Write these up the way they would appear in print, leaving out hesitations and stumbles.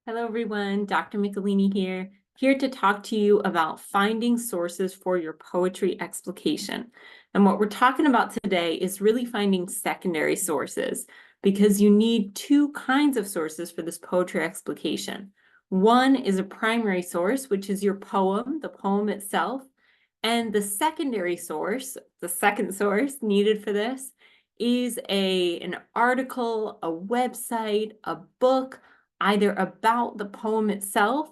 Hello, everyone. Dr. Michelini here to talk to you about finding sources for your poetry explication. And what we're talking about today is really finding secondary sources because you need two kinds of sources for this poetry explication. One is a primary source, which is your poem, the poem itself. And the secondary source, the second source needed for this is an article, a website, a book, either about the poem itself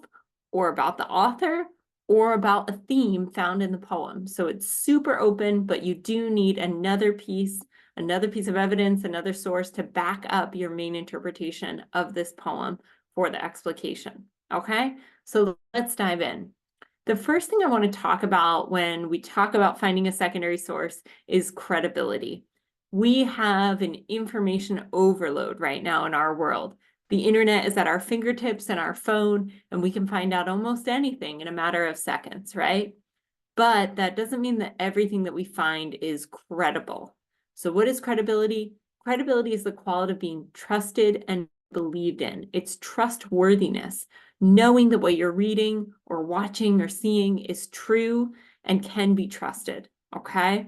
or about the author or about a theme found in the poem. So it's super open, but you do need another piece of evidence, another source to back up your main interpretation of this poem for the explication. Okay, so let's dive in. The first thing I want to talk about when we talk about finding a secondary source is credibility. We have an information overload right now in our world. The internet is at our fingertips and our phone, and we can find out almost anything in a matter of seconds, right? But that doesn't mean that everything that we find is credible. So what is credibility? Credibility is the quality of being trusted and believed in. It's trustworthiness, knowing that what you're reading or watching or seeing is true and can be trusted, okay?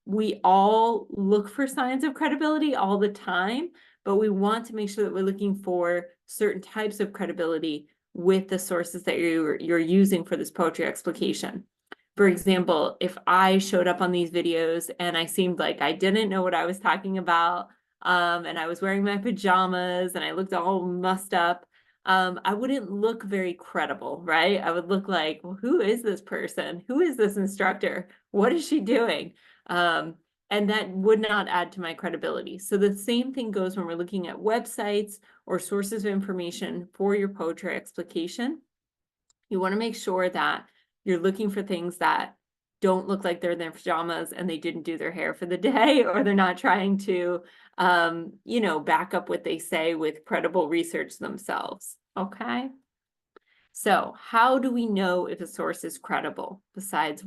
We all look for signs of credibility all the time, but we want to make sure that we're looking for certain types of credibility with the sources that you're using for this poetry explication. For example, if I showed up on these videos and I seemed like I didn't know what I was talking about, and I was wearing my pajamas and I looked all mussed up, I wouldn't look very credible, right? I would look like, well, who is this person? Who is this instructor? What is she doing? And that would not add to my credibility. So the same thing goes when we're looking at websites or sources of information for your poetry explication. You want to make sure that you're looking for things that don't look like they're in their pajamas and they didn't do their hair for the day, or they're not trying to, back up what they say with credible research themselves. Okay. So how do we know if a source is credible besides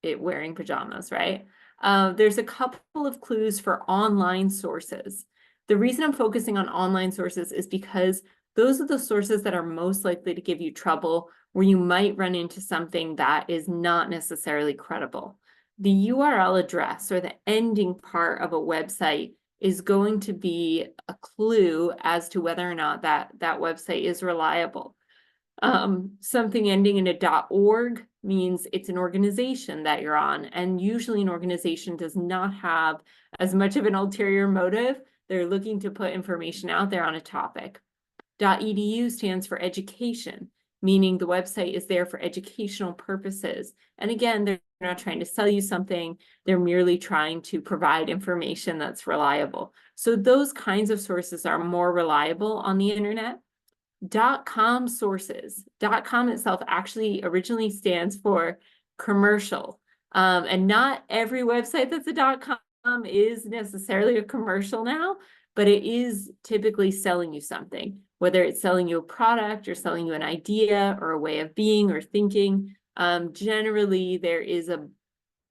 it wearing pajamas, right? There's a couple of clues for online sources. The reason I'm focusing on online sources is because those are the sources that are most likely to give you trouble, where you might run into something that is not necessarily credible. The URL address or the ending part of a website is going to be a clue as to whether or not that website is reliable. Something ending in a .org means it's an organization that you're on, and usually an organization does not have as much of an ulterior motive. They're looking to put information out there on a topic. .edu stands for education, meaning the website is there for educational purposes. And again, they're not trying to sell you something. They're merely trying to provide information that's reliable. So those kinds of sources are more reliable on the internet. .com sources. .com itself actually originally stands for commercial. And not every website that's a .com is necessarily a commercial now, but it is typically selling you something, whether it's selling you a product or selling you an idea or a way of being or thinking. Generally, there is an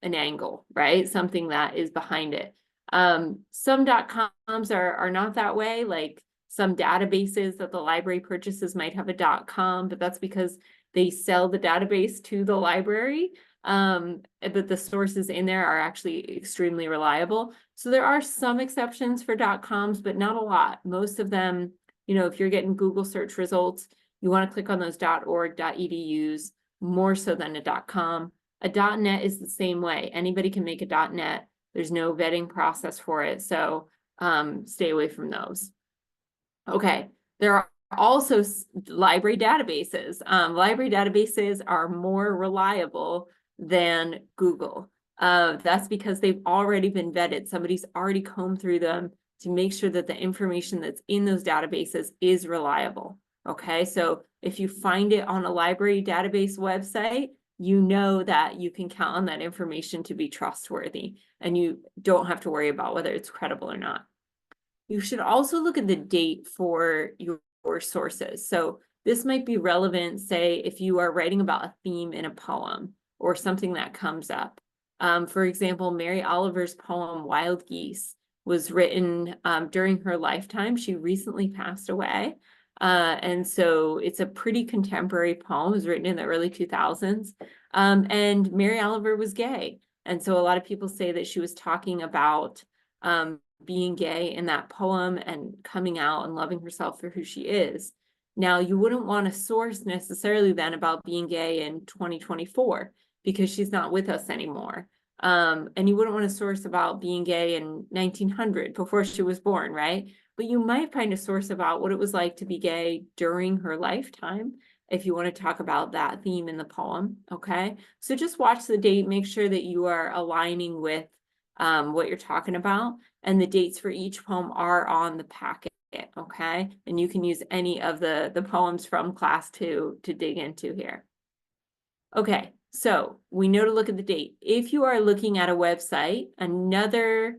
angle, right? Something that is behind it. Some .coms are not that way, like some databases that the library purchases might have a .com, but that's because they sell the database to the library. But the sources in there are actually extremely reliable. So there are some exceptions for .coms, but not a lot. Most of them, if you're getting Google search results, you want to click on those .org, .edus more so than a .com. A .net is the same way. Anybody can make a .net. There's no vetting process for it. So stay away from those. Okay, there are also library databases. Library databases are more reliable than Google. That's because they've already been vetted. Somebody's already combed through them to make sure that the information that's in those databases is reliable. Okay, so if you find it on a library database website, you know that you can count on that information to be trustworthy, and you don't have to worry about whether it's credible or not. You should also look at the date for your sources. So this might be relevant, say, if you are writing about a theme in a poem or something that comes up. For example, Mary Oliver's poem, Wild Geese, was written during her lifetime. She recently passed away. And so it's a pretty contemporary poem. It was written in the early 2000s. And Mary Oliver was gay. And so a lot of people say that she was talking about being gay in that poem and coming out and loving herself for who she is. Now, you wouldn't want to source necessarily then about being gay in 2024 because she's not with us anymore. And you wouldn't want to source about being gay in 1900 before she was born, right? But you might find a source about what it was like to be gay during her lifetime if you want to talk about that theme in the poem, okay? So just watch the date, make sure that you are aligning with what you're talking about, and the dates for each poem are on the packet, okay? And you can use any of the poems from class to dig into here. Okay, so we know to look at the date. If you are looking at a website, another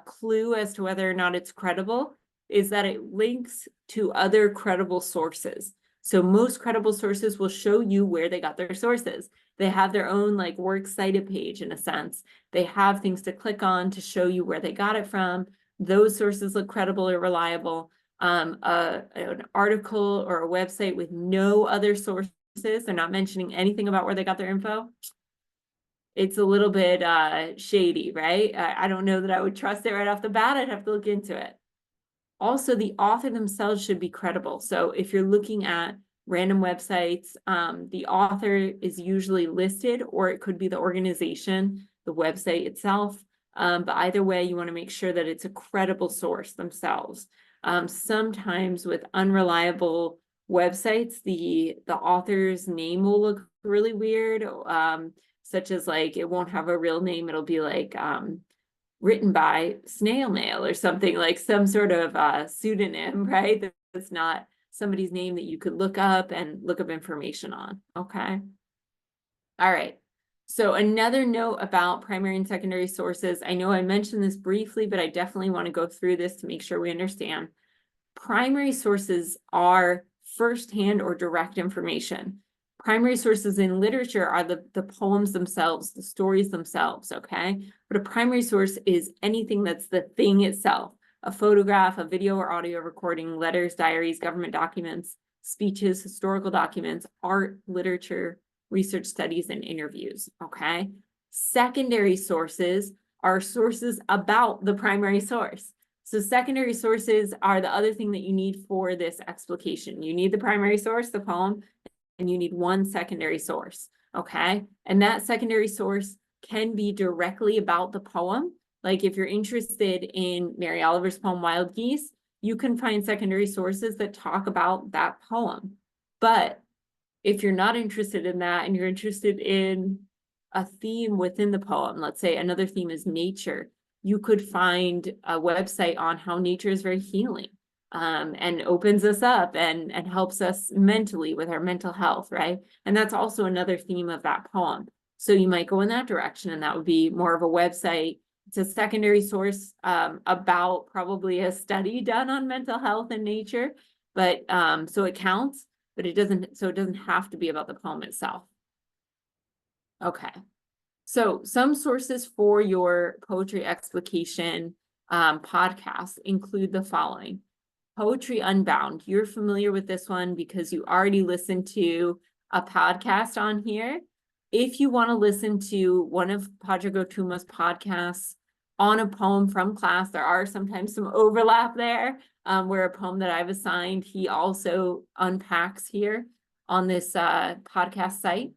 clue as to whether or not it's credible is that it links to other credible sources. So most credible sources will show you where they got their sources. They have their own like works cited page in a sense. They have things to click on to show you where they got it from. Those sources look credible or reliable. An article or a website with no other sources, they're not mentioning anything about where they got their info, it's a little bit shady, right? I don't know that I would trust it right off the bat. I'd have to look into it. Also, the author themselves should be credible. So if you're looking at random websites, the author is usually listed, or it could be the organization, the website itself. But either way, you want to make sure that it's a credible source themselves. Sometimes with unreliable websites, the author's name will look really weird, such as like it won't have a real name. It'll be like written by snail mail or something, like some sort of pseudonym, right? That's not somebody's name that you could look up and look up information on, okay? All right, so another note about primary and secondary sources. I know I mentioned this briefly, but I definitely want to go through this to make sure we understand. Primary sources are firsthand or direct information. Primary sources in literature are the poems themselves, the stories themselves, okay? But a primary source is anything that's the thing itself, a photograph, a video or audio recording, letters, diaries, government documents, speeches, historical documents, art, literature, research studies, and interviews, okay? Secondary sources are sources about the primary source. So secondary sources are the other thing that you need for this explication. You need the primary source, the poem, and you need one secondary source, okay? And that secondary source can be directly about the poem. Like if you're interested in Mary Oliver's poem, Wild Geese, you can find secondary sources that talk about that poem. But if you're not interested in that and you're interested in a theme within the poem, let's say another theme is nature, you could find a website on how nature is very healing, and opens us up and helps us mentally with our mental health, right? And that's also another theme of that poem. So you might go in that direction, and that would be more of a website. It's a secondary source about probably a study done on mental health and nature, but so it counts, but it doesn't have to be about the poem itself. Okay. So some sources for your poetry explication podcast include the following. Poetry Unbound. You're familiar with this one because you already listened to a podcast on here. If you want to listen to one of Padraig Ó Tuama's podcasts on a poem from class, there are sometimes some overlap there, where a poem that I've assigned, he also unpacks here on this podcast site.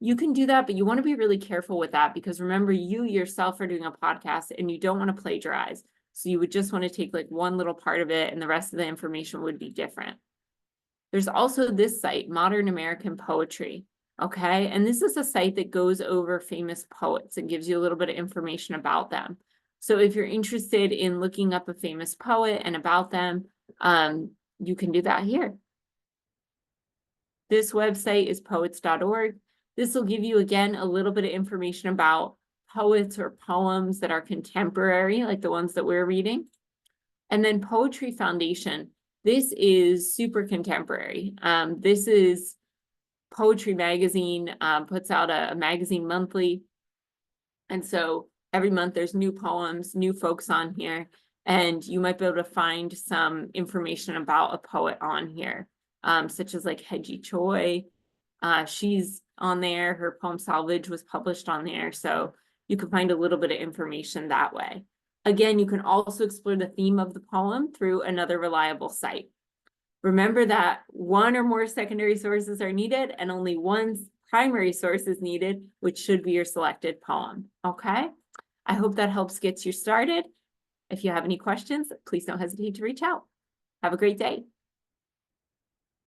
You can do that, but you want to be really careful with that because remember, you yourself are doing a podcast and you don't want to plagiarize. So you would just want to take like one little part of it and the rest of the information would be different. There's also this site, Modern American Poetry, okay? And this is a site that goes over famous poets and gives you a little bit of information about them. So if you're interested in looking up a famous poet and about them, you can do that here. This website is poets.org. This will give you, again, a little bit of information about poets or poems that are contemporary, like the ones that we're reading. And then Poetry Foundation. This is super contemporary. This is Poetry Magazine, puts out a magazine monthly. And so every month there's new poems, new folks on here. And you might be able to find some information about a poet on here, such as like Heji Choi. She's on there. Her poem Salvage was published on there. So you can find a little bit of information that way. Again, you can also explore the theme of the poem through another reliable site. Remember that one or more secondary sources are needed and only one primary source is needed, which should be your selected poem. Okay? I hope that helps get you started. If you have any questions, please don't hesitate to reach out. Have a great day.